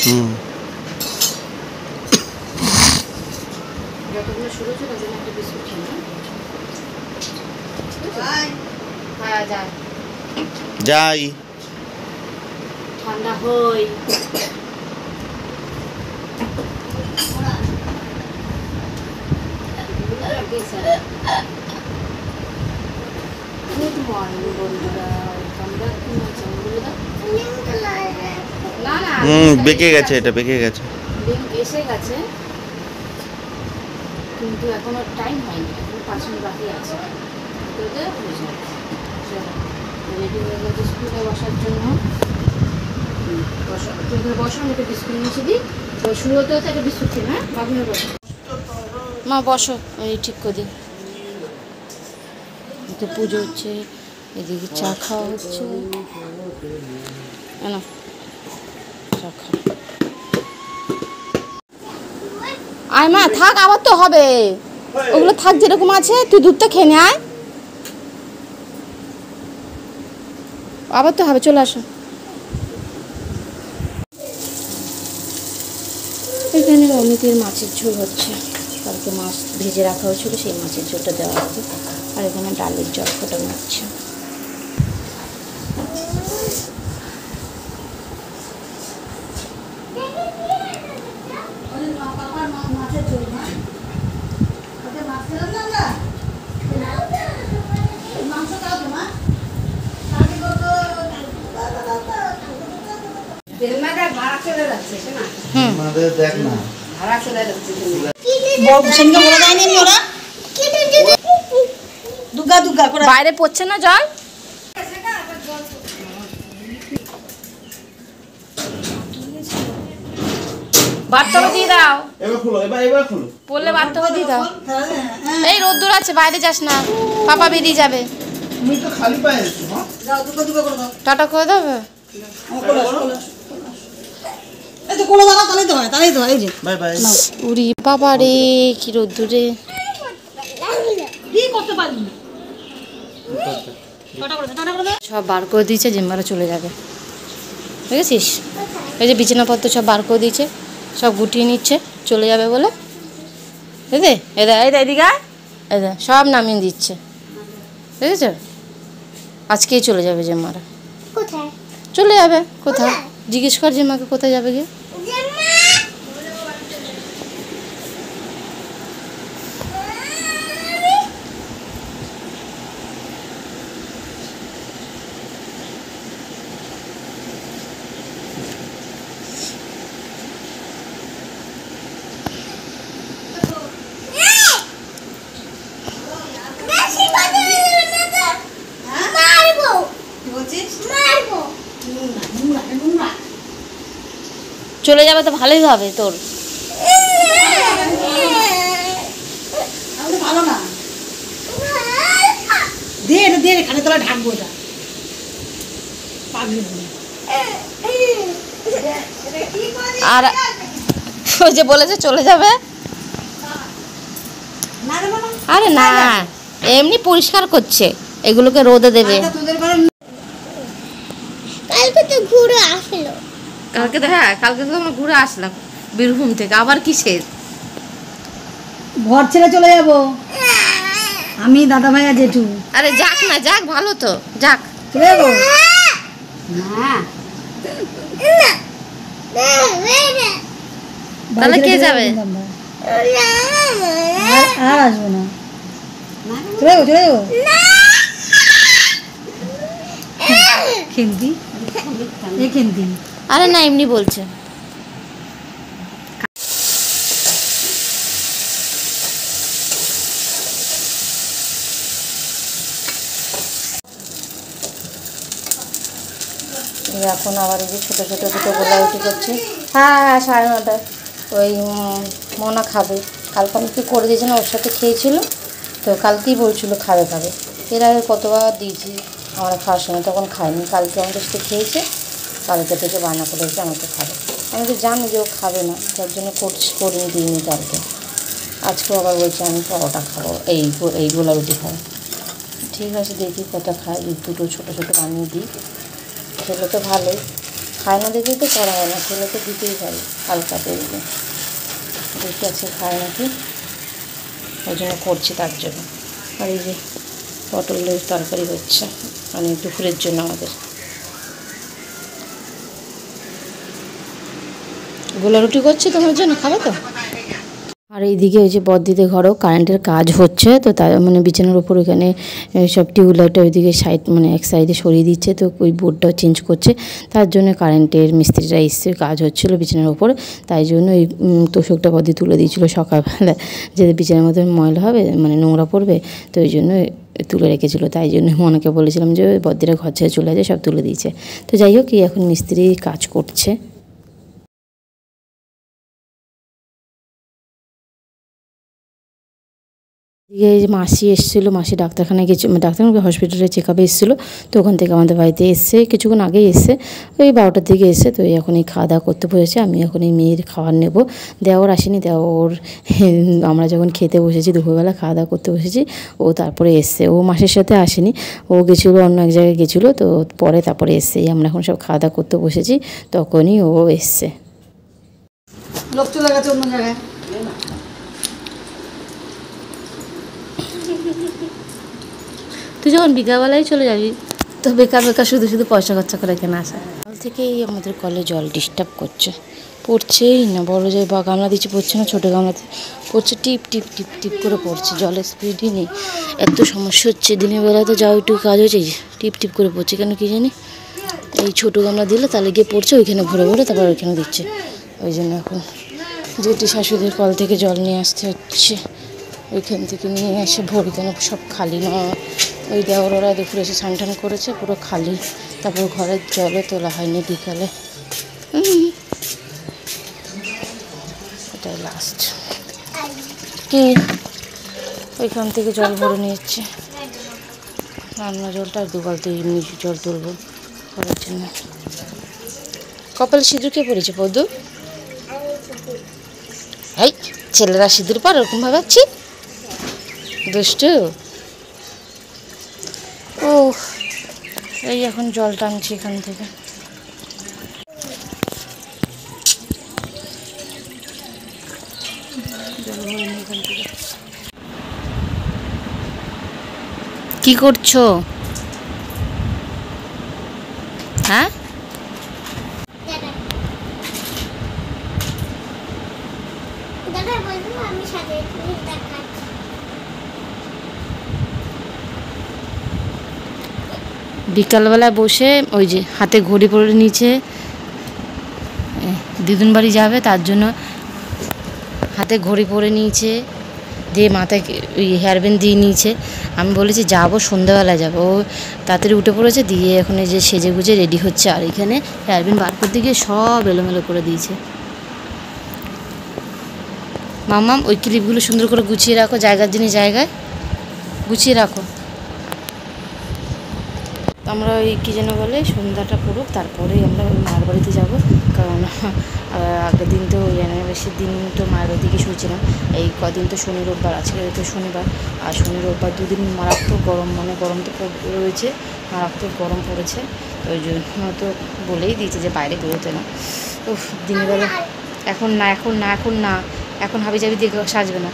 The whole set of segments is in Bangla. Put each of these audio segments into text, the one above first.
যতগুলো শুরু হচ্ছে তার জন্য একটা বিস্কুট খেলাম। হ্যাঁ যাই যাই ঠান্ডা হই। গুড মর্নিং বন্ধুরা, তোমরা কি আছো বন্ধুরা? না না বেঁকে গেছে, এটা বেঁকে গেছে, লিঙ্ক এসে গেছে কিন্তু এখনো টাইম হয়নি, এখন 5 মিনিট বাকি আছে। রেডি হয়ে গেছে স্কুলে বসার জন্য। বসো, আমি একটা বিস্কুট নিচে দিই। তো শুরু হতে হতে একটা বিস্কুট খেয়ে, হ্যাঁ বাবুনে বসো। মা বসো, এই ঠিক করে দিই। এতে পুজো হচ্ছে, এদিকে চা খাওয়া হচ্ছে। না চা খাও। আয় মা থাক, আবার তো হবে। ওগুলো থাক যেরকম আছে, তুই দুধটা খেয়ে নে। আয় আবার তো হবে, চলে আসো। এখানে অমিতের মাছের ঝোল হচ্ছে, কালকে মাছ ভেজে রাখা হয়েছিল, সেই মাছের ঝোলটা দেওয়া হবে। আর এখানে ডালের জল ফোটানো হচ্ছে। বাইরে পড়ছে না জল? বাথটবে দিয়ে দাও, পড়লে বাথটবে দিয়ে দাও। এই রোদ্দুর আছে, বাইরে যাস না, পাপা বেরিয়ে যাবে। টাটা করে দেবে। উরি বাবা রে, কি রোদ্দুরে। সব বার করে দিয়েছে, জিম্মারা চলে যাবে, বুঝেছিস? এই যে বিছানাপত্র সব বার করে দিয়েছে, সব গুটিয়ে নিচ্ছে, চলে যাবে বলে। বুঝলি? এদিকে এদা সব নামিয়ে দিচ্ছে, বুঝেছ? আজকেই চলে যাবে জিম্মারা। চলে যাবে কোথায়? জিজ্ঞেস কর জিম্মাকে কোথায় যাবে গিয়ে। চলে যাবে তো ভালোই হবে তোর। আর ওই যে বলেছে চলে যাবে, আরে না এমনি পরিষ্কার করছে, এগুলোকে রোদে দেবে। কালকে তো ঘুরে আসলো, কালকে তো হ্যাঁ কালকে তো আমরা ঘুরে আসলাম বীরভূম থেকে। আবার কিসের ঘর ছেড়ে চলে যাব আমি, দাদা ভাই আর জেঠু। আরে যাক না, যাক ভালো তো, যাক চলে যাবো না। তাহলে কে যাবে? আর আসবো না, চলে যাবো চলে যাবো। খেলবি খেলবি? আরে না এমনি বলছে। এখন আবার এই যে ছোটো ছোটো দুটো গোলা রুটি করছে। হ্যাঁ হ্যাঁ 9:30। ওই মোনা খাবে, কালকে আমি কি করে দিয়েছি না, ওর সাথে খেয়েছিল তো, কালকেই বলছিল খাবে খাবে। এর আগে কতবার দিয়েছি আমরা খাওয়ার সময়, তখন খাইনি। কালকে আমাদের সাথে খেয়েছে, কালকে থেকে বায়না করেছে আমাকে খাবে। আমি তো জানি যে ও খাবে না, তার জন্য করিনি দিইনি কালকে। আজকেও আবার বলছে আমি পরোটা খাবো, এই গোলা রুটি খাবো। ঠিক আছে দেখি কটা খাই, দুটো ছোটো ছোটো বানিয়ে দিই, খেলে তো ভালোই, খায় না দেখেই তো করা হয় না, ছেলে তো দিতেই পারি হালকা তেল দিয়ে। দেখি আজকে খায় নাকি, ওই জন্য করছি তার জন্য। আর এই যে পটলের তরকারি হচ্ছে মানে দুপুরের জন্য আমাদের। গোলা রুটি করছি তোমার জন্য, খাবে তো? আর এইদিকে ওই যে বদ্দিদের ঘরেও কারেন্টের কাজ হচ্ছে, তো তার মানে বিছানার উপর ওইখানে সব টিউবলাইটটা ওইদিকে সাইড মানে এক সাইডে সরিয়ে দিচ্ছে, তো ওই বোর্ডটাও চেঞ্জ করছে। তার জন্য কারেন্টের মিস্ত্রিরা এসে কাজ হচ্ছিলো বিছানার উপর, তাই জন্য এই তোষকটা বদ্দি তুলে দিয়েছিলো সকালবেলা, যে বিছানার মধ্যে ময়লা হবে মানে নোংরা পড়বে, তো ওই জন্য তুলে রেখেছিলো। তাই জন্য মনেকে বলেছিলাম যে বদ্দিরা ঘর ছেড়ে চলে যায়, সব তুলে দিয়েছে। তো যাই হোক, এখন মিস্ত্রি কাজ করছে। এই যে মাসি এসেছিলো, মাসি ডাক্তারখানায় গেছে, ডাক্তারখানা হসপিটালে চেক আপে এসেছিলো, তো ওখান থেকে আমাদের বাড়িতে এসে কিছুক্ষণ আগেই এসে ওই 12টার দিকে এসে, তো এখন এই খাওয়া দাওয়া করতে বসেছে। আমি এখন এই মেয়ের খাবার নেব। দেওর আসেনি, দেওর আমরা যখন খেতে বসেছি দুপুরবেলা খাওয়া দাওয়া করতে বসেছি, ও তারপরে এসছে। ও মাসের সাথে আসেনি, ও গেছিলো অন্য এক জায়গায় গেছিলো, তো তারপরে এসছে। আমরা এখন সব খাওয়া দাওয়া করতে বসেছি, তখনই ও এসছে। লোক চলে গেছে অন্য জায়গায়। তুই যখন বিকালবেলায় চলে যাবি, তো বেকার বেকার শুধু শুধু পয়সা খরচা করে এখানে আসা। কাল থেকেই আমাদের কলে জল ডিস্টার্ব করছে, পড়ছেই না। বড় যে বা গামলা দিচ্ছে পড়ছে না, ছোটো গামলাতে পড়ছে, টিপ টিপ টিপ টিপ করে পড়ছে, জলের স্পিডই নেই। এত সমস্যা হচ্ছে, দিনের বেলা তো যাও একটু কাজ হয়েছে, টিপ টিপ করে পড়ছে কেন কি জানি। এই ছোটো গামলা দিলে তাহলে গিয়ে পড়ছে, ওইখানে ভরে ভরে তারপর ওইখানে দিচ্ছে। ওই জন্য এখন যেটি শাশুড়ির কল থেকে জল নিয়ে আসতে হচ্ছে, ওইখান থেকে নিয়ে এসে ভরি, কেন সব খালি না। ওই দেওর ওরা দুপুরে এসে স্নান টান করেছে, পুরো খালি। তারপর ঘরের জলও তোলা হয়নি বিকালে। এটাই লাস্ট। কি ওইখান থেকে জল ভরে নিয়েছে, রান্না জলটা আর 2 বালতি এমনি জল তুলবো ঘরের জন্য। কপালে সিঁদুর কে পড়েছে পদ্মু? এই ছেলেরা সিঁদুর পর ওরকম ভাবাচ্ছি, দুষ্টু। ও এই এখন জল টানছি এখান থেকে। কি করছো? হ্যাঁ, বিকালবেলা বসে ওই যে হাতে ঘড়ি পরে নিয়েছে, দিদুন বাড়ি যাবে তার জন্য হাতে ঘড়ি পরে নিয়েছে, দিয়ে মাথায় ওই হেয়ার ব্যান্ড দিয়ে নিয়েছে। আমি বলেছি যাবো সন্ধ্যাবেলা যাবো, ও তাড়াতাড়ি উঠে পড়েছে, দিয়ে এখন এই যে সেজে গুজে রেডি হচ্ছে। আর এখানে হেয়ার ব্যান্ড বার করতে গিয়ে সব এলোমেলো করে দিয়েছে। মাম্মাম ওই ক্লিপগুলো সুন্দর করে গুছিয়ে রাখো, জায়গার জিনিস জায়গায় গুছিয়ে রাখো। আমরা ওই কী যেন বলে, সন্ধ্যাটা পড়ুক তারপরেই আমরা ওই মায়ের বাড়িতে যাবো। কারণ আগের দিন তো অ্যানিভার্সারির দিন তো মায়ের বাড়ি থেকে শুয়েছিলাম। এই কদিন তো শনি রোববার আছে, তো শনিবার আর শনি রোববার 2 দিন মারাত্মক গরম, মানে গরম তো রয়েছে, মারাত্মক গরম পড়েছে। ওই জন্য তো বলেই দিয়েছে যে বাইরে বেরোতে না। তো দিনের বেলা এখন না, এখন না, এখন না, এখন হাবি জাবি দিয়ে সাজবে না।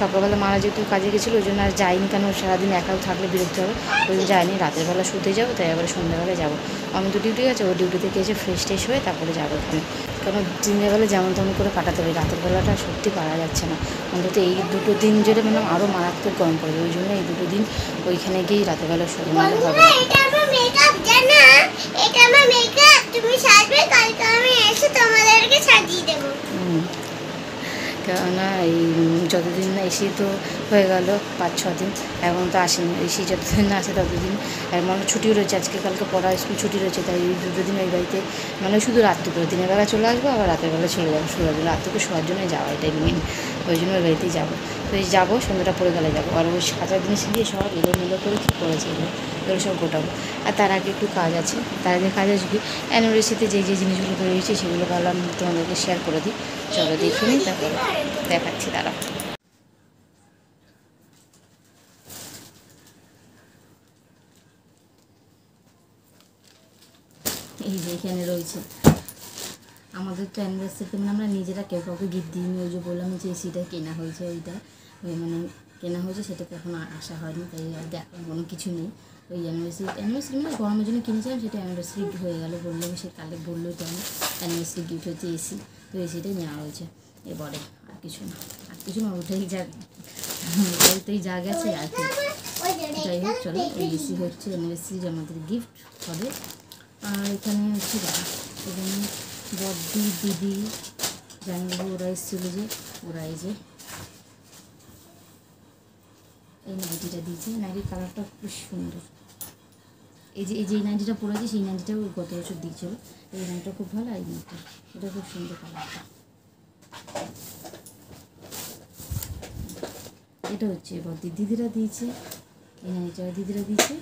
সকালবেলা মারা যেহেতু কাজে গেছিলো, ওই জন্য আর যাইনি, কেন সারাদিন একাও থাকলে বিরক্ত হবে, ওই জন্য যাইনি। রাতের বেলা শুতে যাবো, তাই আবার সন্ধ্যাবেলায় যাবো। আমি তো ডিউটি আছে, ওই ডিউটি থেকে এসে ফ্রেশ ট্রেশ হয়ে তারপরে যাবো ওখানে। কারণ দিনের বেলা যেমন তেমন করে কাটাতে হবে, রাতের বেলাটা সত্যি পারা যাচ্ছে না। অন্তত এই 2 দিন জুড়ে মানে আরও মারাত্মক গরম পড়বে, ওই জন্য এই 2 দিন ওইখানে গিয়েই রাতের বেলা শুরু হবে। কেননা এই যতদিন না এসি তো হয়ে গেল 5-6 দিন, এখন তো আসেনি। এসি যতদিন না আসে ততদিন, মানে ছুটিও রয়েছে, আজকে কালকে পড়া স্কুল ছুটি রয়েছে, তাই এই 2 দিন ওই বাড়িতে মানে শুধু রাত্রিপুর, দিনের বেলা চলে আসবো, আবার রাতের বেলা চলে যাবো শোয়ার জন্য। রাত্রিপুর শোয়ার জন্যই যাওয়া, এটাই মেন, ওই জন্য ওই বাড়িতেই যাবো। তো এই যাবো, সন্ধ্যাটা পড়ে গেলে যাবো। আর ওই সাজা জিনিস দিয়ে সব এলোমেলো করে কী করেছে এগুলো সব গোটাবো। আর তার আগে একটু কাজ আছে, তার আগে কাজ আসবে অ্যানিভার্সারিতে যে যে জিনিসগুলো বেরিয়েছে সেগুলো ভাবলাম তোমাদেরকে শেয়ার করে দিই। চলো দেখে নিই, তারপরে দেখাচ্ছি। তারা এই যে এখানে রয়েছে। আমাদের তো অ্যানিভার্সারিতে মানে আমরা নিজেরা কেউ কাউকে গিফট দিইনি। ওই যে বললাম যে এসিটা কেনা হয়েছে, ওইটা মানে কেনা হয়েছে, সেটা কখনো আসা হয়নি, তাই আর দেখার কোনো কিছু নেই। ওই অ্যানিভার্সারি মানে গরমের জন্য কিনেছিলাম, সেটা অ্যানিভার্সারি হয়ে গেলো। বললাম সে কালে বললো তো আমি অ্যানিভার্সারি গিফট হচ্ছে এসি, তো এসিটাই নেওয়া হয়েছে এবারে, আর কিছু না, ওটাই যা ওইটাই যা গেছে আর কি। যাই হোক চলো, ওই এসি হচ্ছে অ্যানিভার্সারির আমাদের গিফট হবে। আর এখানে হচ্ছে এখানে বদ্দি দিদি জানি ওরা এসেছিলো, যে ওরা এই যে এই নাইটিটা দিয়েছে। নাইটির কালারটা খুব সুন্দর। এই যে নাইটিটা পরেছে, সেই নাইটিটাও গত বছর দিয়েছিল। এই নাইটিটা খুব ভালো, আর এই নাইটিটা এটা খুব সুন্দর কালারটা। এটা হচ্ছে বদ্দি দিদিরা দিয়েছে, এই নাইটিটা দিদিরা দিয়েছে।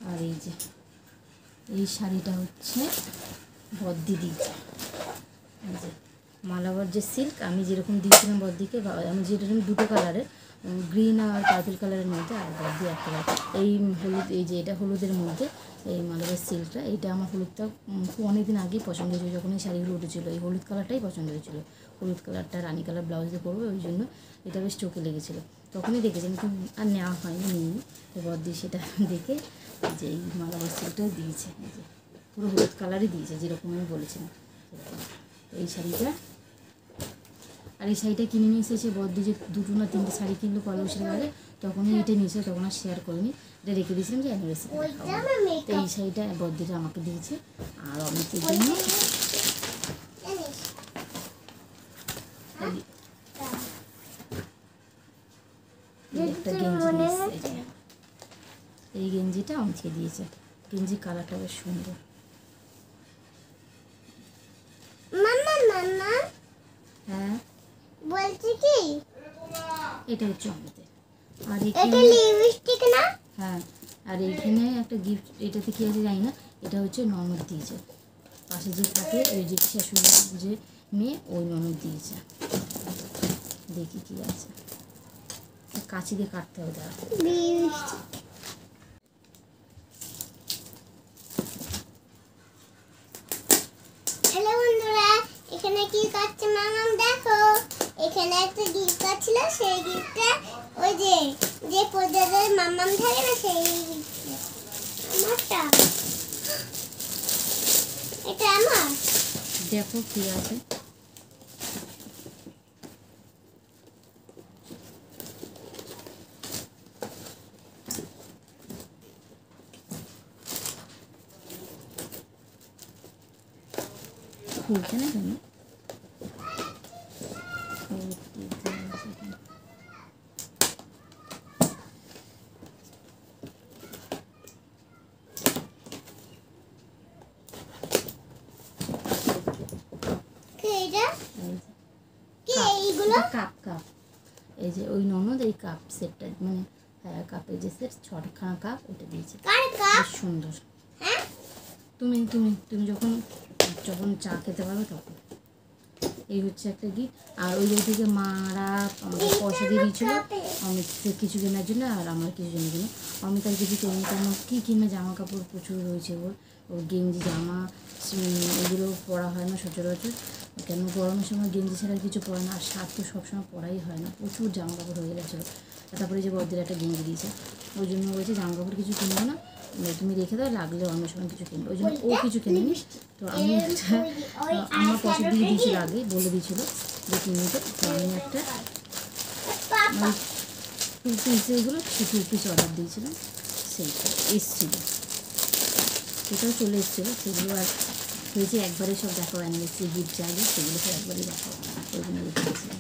আর এই যে এই শাড়িটা হচ্ছে বদ্দি দিয়েছে। এই যে মালাবার যে সিল্ক আমি যেরকম দিয়েছিলাম বদ্দিকে, আমি যেরকম দুটো কালারের, গ্রিন আর পার্পল কালারের মধ্যে, আর বদ্দি এক কালার এই হলুদ, এই যে এটা হলুদের মধ্যে এই মালাবার সিল্কটা। এইটা আমার হলুদটা খুব অনেকদিন আগেই পছন্দ হয়েছিল, যখন এই শাড়িগুলো উঠেছিলো এই হলুদ কালারটাই পছন্দ হয়েছিল। হলুদ কালারটা রানী কালার ব্লাউজ দিয়ে পরবো, ওই জন্য এটা বেশ চোখে লেগেছিলো, তখনই দেখেছিলাম, কিন্তু আর নেওয়া হয়নি, নিইনি। তো বদ্দি সেটা দেখে যে এই মালাবার সিল্কটাই দিয়েছে, এই যে পুরো হলুদ কালারই দিয়েছে, যেরকম আমি বলেছিলাম। এই শাড়িটা, আর এই শাড়িটা কিনে নিয়ে এসেছে বদ্দি, যে দুটো না তিনটে শাড়ি কিনলো পয়লা বৈশাখের আগে, তখনই এটা নিয়েছে, তখন আর শেয়ার করিনি, এটা রেখে দিয়েছিলাম যে অ্যানিভার্সারি। তো এই শাড়িটা বদ্দিটা আমাকে দিয়েছে। আর অমিতের জন্য একটা গেঞ্জি দিয়েছে, এই গেঞ্জিটা অমিতকে দিয়েছে। গেঞ্জি কালারটা বেশ সুন্দর। হ্যাঁ বলছি কি, এটা হচ্ছে অমিতের। আর এটা এখানে লিপস্টিক না? হ্যাঁ, আর এইখানে একটা গিফট, এটাতে কী আছে জানি না, এটা হচ্ছে ননদ দিয়েছে। পাশে যে থাকে ওই যে শাশুড়ি যে মেয়ে, ওই ননদ দিয়েছে। দেখি কী আছে, কাঁচি দিয়ে কাটতে হবে দাঁড়া। লিপস্টিক। হ্যালো বন্ধুরা, এখানে কি কাটছে মামাম দেখো। এখানে একটা গিফট কাটছিল, সেই গিফটটা ওই যে যে পর্দাদের মামাম থাকে না, সেই আমারটা, এটা আমার। দেখো কী আছে। খুলছে না কেন? কাপ কাপ, এই যে ওই ননদ এই কাপ সেটটা, মানে হ্যাঁ কাপের যে সেট, 6খানা কাপ, ওটা দিয়েছে। বেশ সুন্দর। তুমি তুমি তুমি যখন যখন চা খেতে পারবে তখন। এই হচ্ছে একটা গিফট। আর ওই থেকে মারা আমাকে পয়সা দিয়ে দিয়েছিলো অমিতকে কিছু কেনার জন্য, আর আমার কিছু কেনার জন্য। অমিত আর কিছু কেনে, কেন কী কিনবে, জামা কাপড় প্রচুর রয়েছে ওর গেঞ্জি জামা, এগুলো পরা হয় না সচরাচর, কেন গরমের সময় গেঞ্জি ছাড়া কিছু পরে না, আর শার্ট তো সবসময় পরাই হয় না, প্রচুর জামা কাপড় হয়ে গেছিলো। তারপরে যে বদ্দির একটা গেঞ্জি দিয়েছে, ওই জন্য বলছে জামা কাপড় কিছু কিনবো না, তুমি রেখে দাও, লাগলে অন্য সময় কিছু কিনবো। ওই জন্য ও কিছু কিনেনি। তো আমি একটা, আমার পয়সা দিয়ে দিয়েছিল আগে, বলে দিয়েছিল যে কিনতে, তো আমি একটা টু পিস, এইগুলো 2 পিস অর্ডার দিয়েছিলাম, সেইটা এসেছিলো, সেটাও চলে এসেছিলো। সেগুলো আর হয়েছে একবারে সব দেখো, অ্যানিভার্সারি গিফট চাইলে সেগুলো সব একবারেই দেখো, ওই জন্য রেখেছিলাম।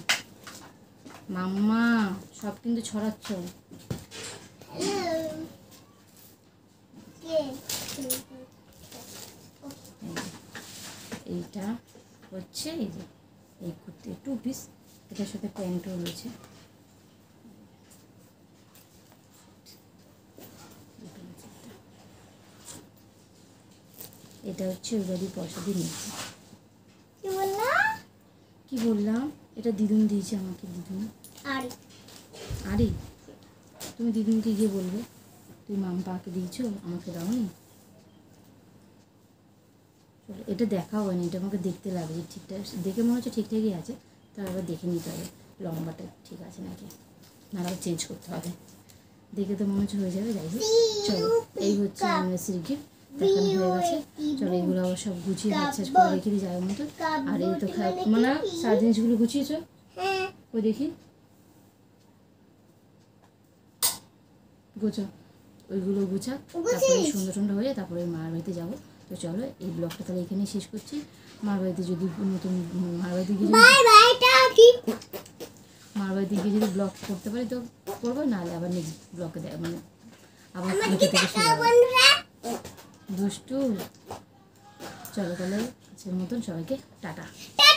মাম্মা সব কিন্তু ছড়াচ্ছ। এইটা হচ্ছে এই যে এই কুর্তি 2 পিস, এটার সাথে প্যান্টও রয়েছে। এটা হচ্ছে ওই বাড়ি পয়সা দিয়ে নিয়েছি। কি বললাম? কি বললাম? এটা দিদুন দিয়েছে আমাকে, দিদুন। আর আরে তুমি দিদুনকে গিয়ে বলবে তুই মাম্পাকে দিয়েছো, আমাকে দাওনি। চলো, এটা দেখা হয়নি, এটা আমাকে দেখতে লাগছে ঠিকঠাক, দেখে মনে হচ্ছে ঠিকঠাকই আছে, তার আবার দেখে নিতে হবে লম্বাটা ঠিক আছে নাকি, না আবার চেঞ্জ করতে হবে। দেখে তো মনে হচ্ছে হয়ে যাবে, যাই হোক। চলো, এই হচ্ছে অ্যানিভার্সারি গিফট দেখানো হয়ে গেছে। চলো, এগুলো আবার সব গুছিয়ে হাত শেষ করে রেখে দিই যাওয়ার মতো। আর এই তো মানে সারা জিনিসগুলো গুছিয়েছো, হ্যাঁ ওই দেখি গোছা, ওইগুলো গুছা, তারপরে সুন্দর সুন্দর হয়ে তারপরে মার বাড়িতে যাবো। তো চলো, এই ব্লগটা তাহলে এখানেই শেষ করছি। মার বাড়িতে যদি নতুন মার বাড়িতে গিয়ে বাই বাই টাটা মার বাড়িতে গিয়ে যদি ব্লগ করতে পারি তো করবো, নাহলে আবার নেক্সট ব্লগে দেয় মানে আবার আমাকে থেকে থেকে টাটা শুরু হবে। বন্ধুরা দুষ্টু। চলো তাহলে আজকের মতন সবাইকে টাটা। টাটা